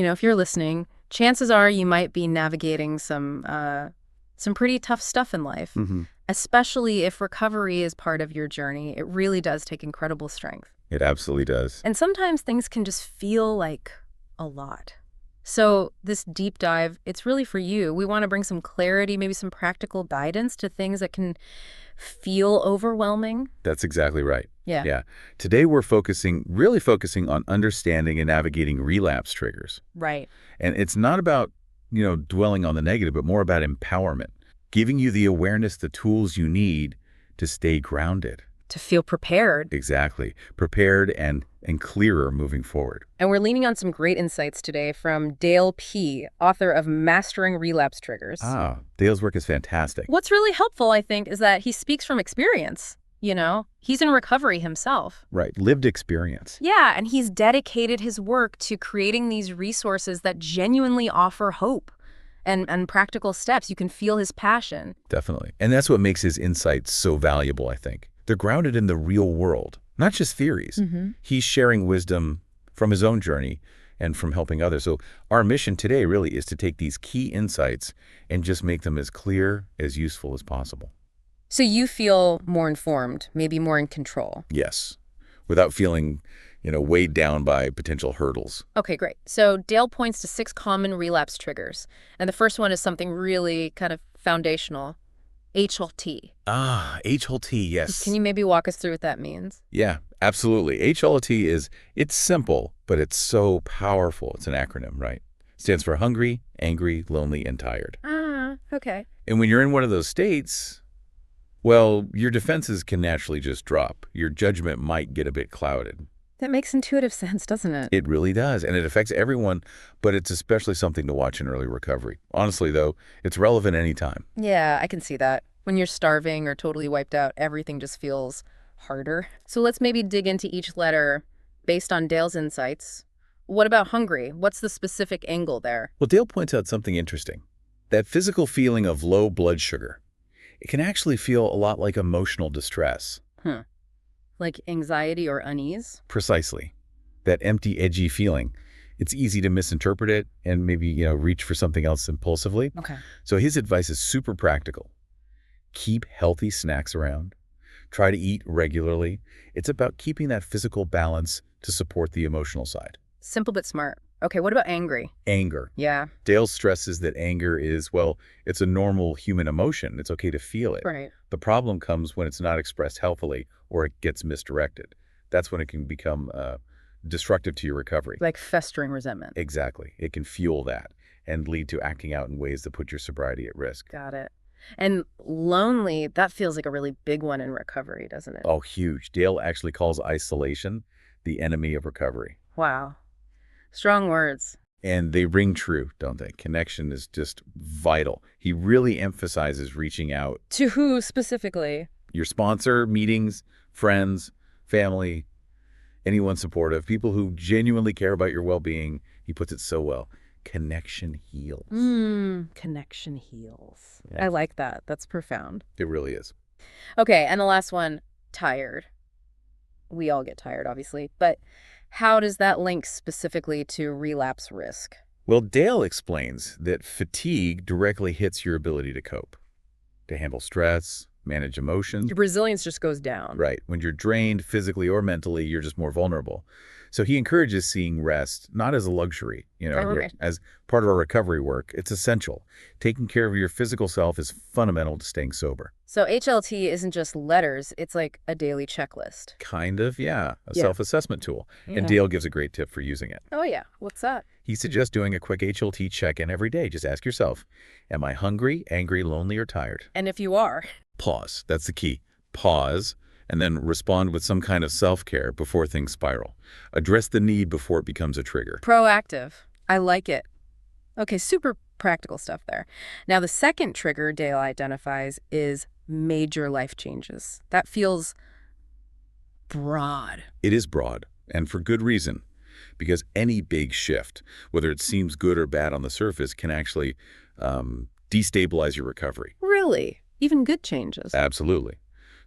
if you're listening, chances are you might be navigating some pretty tough stuff in life, especially if recovery is part of your journey. It really does take incredible strength. It absolutely does. And sometimes things can just feel like a lot. So this deep dive, it's really for you. We want to bring some clarity, maybe some practical guidance to things that can feel overwhelming. That's exactly right. Yeah. Yeah. Today we're really focusing on understanding and navigating relapse triggers. Right. And it's not about, dwelling on the negative, but more about empowerment, giving you the awareness, the tools you need to stay grounded. To feel prepared. Exactly. Prepared and clearer moving forward. And we're leaning on some great insights today from Dale P., author of Mastering Relapse Triggers. Dale's work is fantastic. What's really helpful, I think, is that he speaks from experience. He's in recovery himself. Right. Lived experience. Yeah, and he's dedicated his work to creating these resources that genuinely offer hope and practical steps. You can feel his passion. Definitely. And that's what makes his insights so valuable, I think. They're grounded in the real world, not just theories. He's sharing wisdom from his own journey and from helping others. So our mission today really is to take these key insights and just make them as clear, as useful as possible. So you feel more informed, maybe more in control. Yes, without feeling, weighed down by potential hurdles. Okay, great. So Dale points to 6 common relapse triggers. And the first one is something really kind of foundational. HALT. HALT, yes. Can you maybe walk us through what that means? Yeah, absolutely. HALT it's simple, but it's so powerful. It's an acronym, right? It stands for hungry, angry, lonely, and tired. Okay. And when you're in one of those states, well, your defenses can naturally just drop. Your judgment might get a bit clouded. That makes intuitive sense, doesn't it? It really does, and it affects everyone, but it's especially something to watch in early recovery. Honestly, though, it's relevant anytime. Yeah, I can see that. When you're starving or totally wiped out, everything just feels harder. So let's maybe dig into each letter based on Dale's insights. What about hungry? What's the specific angle there? Well, Dale points out something interesting. That physical feeling of low blood sugar, it can actually feel a lot like emotional distress. Like anxiety or unease? Precisely. That empty, edgy feeling. It's easy to misinterpret it and maybe, reach for something else impulsively. Okay. So his advice is super practical. Keep healthy snacks around. Try to eat regularly. It's about keeping that physical balance to support the emotional side. Simple but smart. Okay, what about angry? Anger. Yeah. Dale stresses that anger is, it's a normal human emotion. It's okay to feel it. Right. The problem comes when it's not expressed healthily or it gets misdirected. That's when it can become destructive to your recovery. Like festering resentment. Exactly. It can fuel that and lead to acting out in ways that put your sobriety at risk. Got it. And lonely, that feels like a really big one in recovery, doesn't it? Oh, huge. Dale actually calls isolation the enemy of recovery. Wow. Strong words. And they ring true, don't they? Connection is just vital. He really emphasizes reaching out. To who specifically? Your sponsor, meetings, friends, family, anyone supportive, people who genuinely care about your well-being. He puts it so well. Connection heals. Connection heals. Yeah. I like that. That's profound. It really is. Okay, and the last one, tired. We all get tired, obviously, but how does that link specifically to relapse risk? Well, Dale explains that fatigue directly hits your ability to cope, to handle stress, manage emotions. Your resilience just goes down. Right. When you're drained physically or mentally, you're just more vulnerable. So he encourages seeing rest not as a luxury, Right. as part of our recovery work. It's essential. Taking care of your physical self is fundamental to staying sober. So HLT isn't just letters, it's like a daily checklist. Kind of, yeah. A Yeah. self-assessment tool. Yeah. And Dale gives a great tip for using it. Oh yeah, what's that? He suggests doing a quick HLT check-in every day. Just ask yourself, am I hungry, angry, lonely, or tired? And if you are? Pause. That's the key. Pause, and then respond with some kind of self-care before things spiral. Address the need before it becomes a trigger. Proactive. I like it. Okay, super practical stuff there. Now, the second trigger Dale identifies is major life changes. That feels broad. It is broad, and for good reason, because any big shift, whether it seems good or bad on the surface, can actually destabilize your recovery. Really? Even good changes? Absolutely.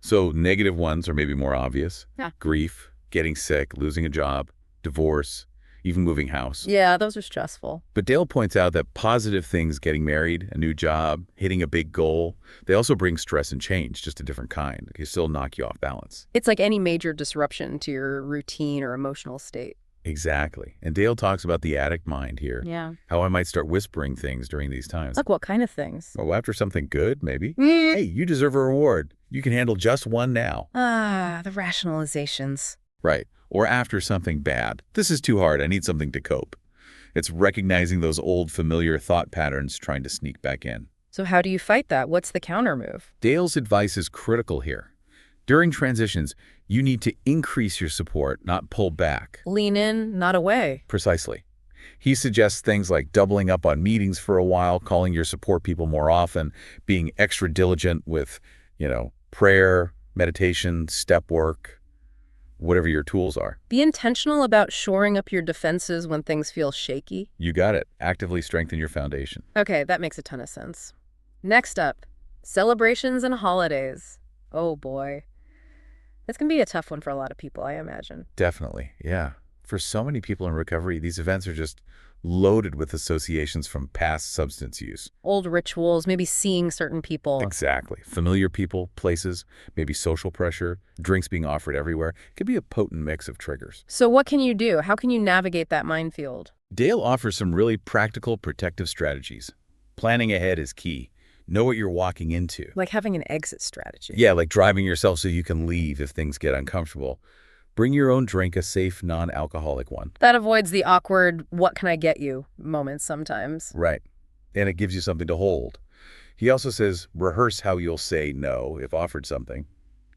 So negative ones are maybe more obvious. Yeah. Grief, getting sick, losing a job, divorce, even moving house. Yeah, those are stressful. But Dale points out that positive things, getting married, a new job, hitting a big goal, they also bring stress and change, just a different kind. They still knock you off balance. It's like any major disruption to your routine or emotional state. Exactly. And Dale talks about the addict mind here. Yeah. How I might start whispering things during these times. Like what kind of things? Oh, after something good, maybe. Hey, you deserve a reward. You can handle just one now. The rationalizations. Right. Or after something bad. This is too hard. I need something to cope. It's recognizing those old familiar thought patterns trying to sneak back in. So how do you fight that? What's the counter move? Dale's advice is critical here. During transitions, you need to increase your support, not pull back. Lean in, not away. Precisely. He suggests things like doubling up on meetings for a while, calling your support people more often, being extra diligent with, prayer, meditation, step work, whatever your tools are. Be intentional about shoring up your defenses when things feel shaky. You got it. Actively strengthen your foundation. Okay, that makes a ton of sense. Next up, celebrations and holidays. Oh boy. This can be a tough one for a lot of people, I imagine. Definitely, yeah. For so many people in recovery, these events are just loaded with associations from past substance use. Old rituals, maybe seeing certain people. Exactly. Familiar people, places, maybe social pressure, drinks being offered everywhere. It could be a potent mix of triggers. So what can you do? How can you navigate that minefield? Dale offers some really practical protective strategies. Planning ahead is key. Know what you're walking into. Like having an exit strategy. Yeah, like driving yourself so you can leave if things get uncomfortable. Bring your own drink, a safe, non-alcoholic one. That avoids the awkward, what can I get you moments sometimes. Right. And it gives you something to hold. He also says, rehearse how you'll say no if offered something.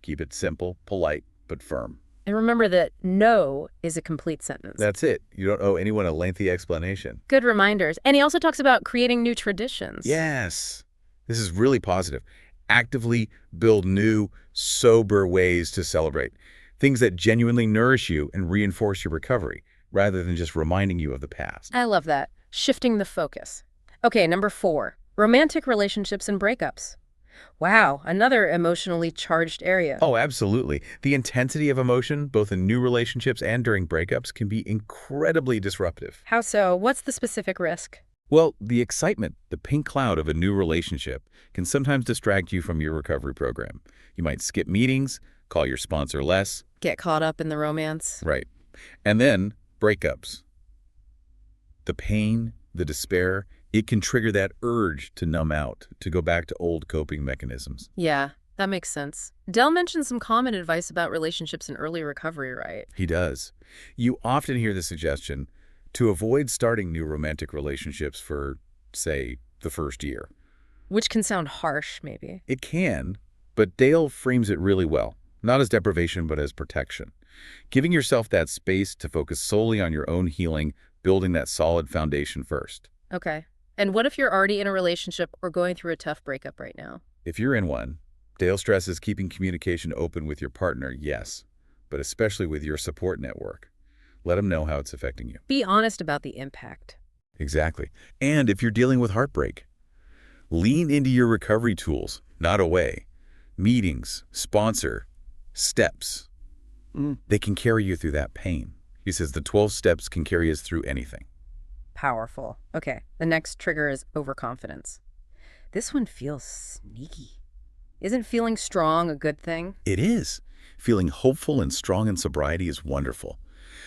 Keep it simple, polite, but firm. And remember that no is a complete sentence. That's it. You don't owe anyone a lengthy explanation. Good reminders. And he also talks about creating new traditions. Yes. This is really positive. Actively build new, sober ways to celebrate. Things that genuinely nourish you and reinforce your recovery, rather than just reminding you of the past. I love that. Shifting the focus. Okay, number 4, romantic relationships and breakups. Wow, another emotionally charged area. Oh, absolutely. The intensity of emotion, both in new relationships and during breakups, can be incredibly disruptive. How so? What's the specific risk? Well, the excitement, the pink cloud of a new relationship, can sometimes distract you from your recovery program. You might skip meetings, call your sponsor less. Get caught up in the romance. Right. And then breakups. The pain, the despair, it can trigger that urge to numb out, to go back to old coping mechanisms. Yeah, that makes sense. Del mentioned some common advice about relationships in early recovery, right? He does. You often hear the suggestion to avoid starting new romantic relationships for, say, the first year. Which can sound harsh, maybe. It can, but Dale frames it really well. Not as deprivation, but as protection. Giving yourself that space to focus solely on your own healing, building that solid foundation first. Okay. And what if you're already in a relationship or going through a tough breakup right now? If you're in one, Dale stresses keeping communication open with your partner, yes, but especially with your support network. Let them know how it's affecting you. Be honest about the impact. Exactly. And if you're dealing with heartbreak, lean into your recovery tools, not away. Meetings, sponsor, steps. They can carry you through that pain. He says the 12 steps can carry us through anything. Powerful. Okay, the next trigger is overconfidence. This one feels sneaky. Isn't feeling strong a good thing? It is. Feeling hopeful and strong in sobriety is wonderful.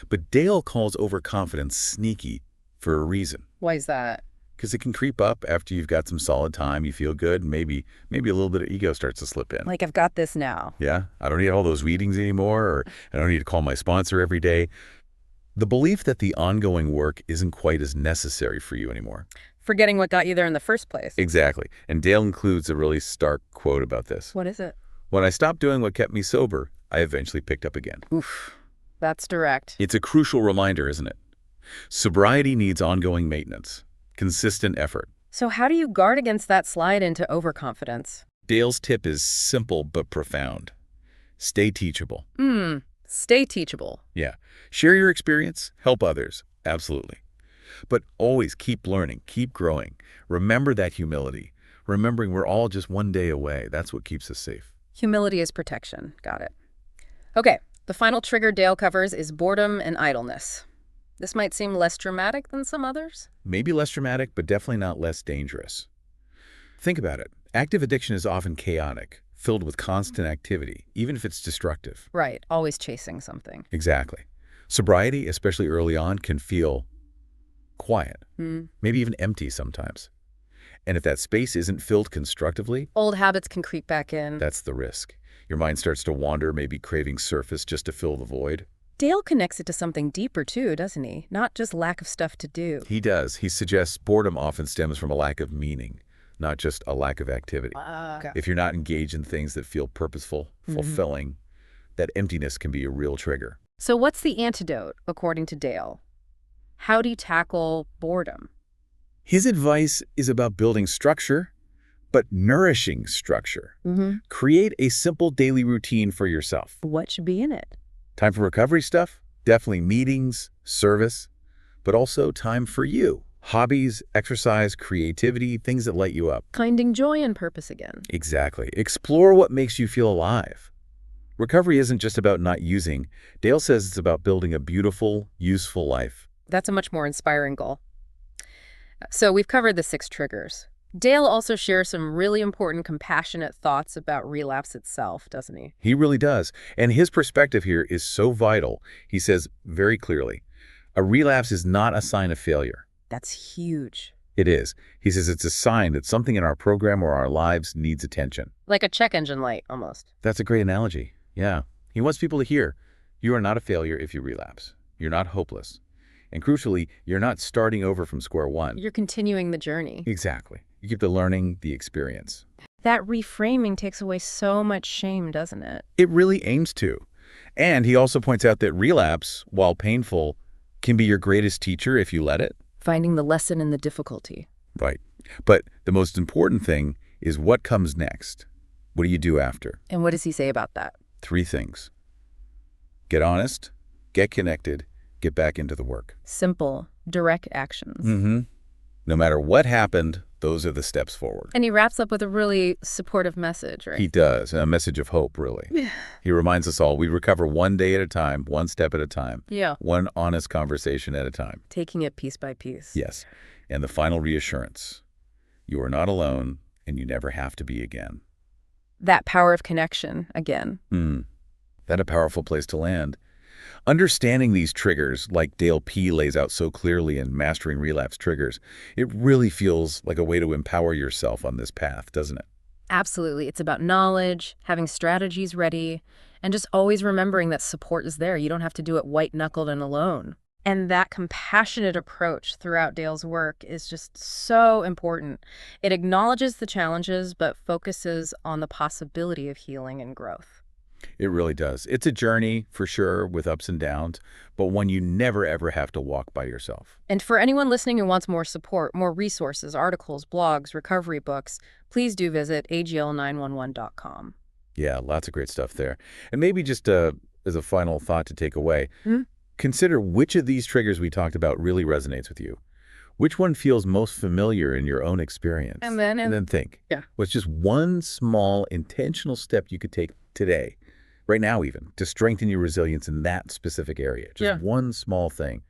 But Dale calls overconfidence sneaky for a reason. Why is that? Because it can creep up after you've got some solid time, you feel good, and maybe a little bit of ego starts to slip in. Like, I've got this now. Yeah, I don't need all those meetings anymore, or I don't need to call my sponsor every day. The belief that the ongoing work isn't quite as necessary for you anymore. Forgetting what got you there in the first place. Exactly. And Dale includes a really stark quote about this. What is it? When I stopped doing what kept me sober, I eventually picked up again. Oof, that's direct. It's a crucial reminder, isn't it? Sobriety needs ongoing maintenance, consistent effort. So how do you guard against that slide into overconfidence? Dale's tip is simple but profound. Stay teachable. Stay teachable. Yeah. Share your experience, help others. Absolutely. But always keep learning, keep growing. Remember that humility. Remembering we're all just one day away. That's what keeps us safe. Humility is protection. Got it. Okay, the final trigger Dale covers is boredom and idleness. This might seem less dramatic than some others. Maybe less dramatic, but definitely not less dangerous. Think about it. Active addiction is often chaotic, filled with constant activity, even if it's destructive. Right, always chasing something. Exactly. Sobriety, especially early on, can feel quiet, maybe even empty sometimes. And if that space isn't filled constructively, Old habits can creep back in. that's the risk. Your mind starts to wander, maybe craving surface just to fill the void. Dale connects it to something deeper too, doesn't he? Not just lack of stuff to do. He does. He suggests boredom often stems from a lack of meaning, not just a lack of activity. If you're not engaged in things that feel purposeful, fulfilling, that emptiness can be a real trigger. So what's the antidote, according to Dale? How do you tackle boredom? His advice is about building structure, but nourishing structure. Create a simple daily routine for yourself. What should be in it? Time for recovery stuff? Definitely meetings, service, but also time for you. Hobbies, exercise, creativity, things that light you up. Finding joy and purpose again. Exactly. Explore what makes you feel alive. Recovery isn't just about not using. Dale says it's about building a beautiful, useful life. That's a much more inspiring goal. So we've covered the 6 triggers. Dale also shares some really important compassionate thoughts about relapse itself, doesn't he? He really does. And his perspective here is so vital. He says very clearly, a relapse is not a sign of failure. That's huge. It is. He says it's a sign that something in our program or our lives needs attention. Like a check engine light, almost. That's a great analogy. Yeah. He wants people to hear, you are not a failure if you relapse. You're not hopeless. And crucially, you're not starting over from square one. You're continuing the journey. Exactly. You keep the learning, the experience. That reframing takes away so much shame, doesn't it? It really aims to. And he also points out that relapse, while painful, can be your greatest teacher if you let it. Finding the lesson in the difficulty. Right. But the most important thing is what comes next. What do you do after? And what does he say about that? 3 things. Get honest, get connected, get back into the work. Simple, direct actions. No matter what happened, those are the steps forward. And he wraps up with a really supportive message, right? He does, a message of hope, really. He reminds us all we recover one day at a time, one step at a time. Yeah. One honest conversation at a time. Taking it piece by piece. Yes. And the final reassurance. You are not alone, and you never have to be again. That power of connection, again. That a powerful place to land. Understanding these triggers, like Dale P. lays out so clearly in Mastering Relapse Triggers, it really feels like a way to empower yourself on this path, doesn't it? Absolutely. It's about knowledge, having strategies ready, and just always remembering that support is there. You don't have to do it white-knuckled and alone. And that compassionate approach throughout Dale's work is just so important. It acknowledges the challenges, but focuses on the possibility of healing and growth. It really does. It's a journey, for sure, with ups and downs, but one you never, ever have to walk by yourself. And for anyone listening who wants more support, more resources, articles, blogs, recovery books, please do visit agl911.com. Yeah, lots of great stuff there. And maybe just as a final thought to take away, consider which of these triggers we talked about really resonates with you. Which one feels most familiar in your own experience? And then think, what's just one small intentional step you could take today, right now even, to strengthen your resilience in that specific area? Just one small thing.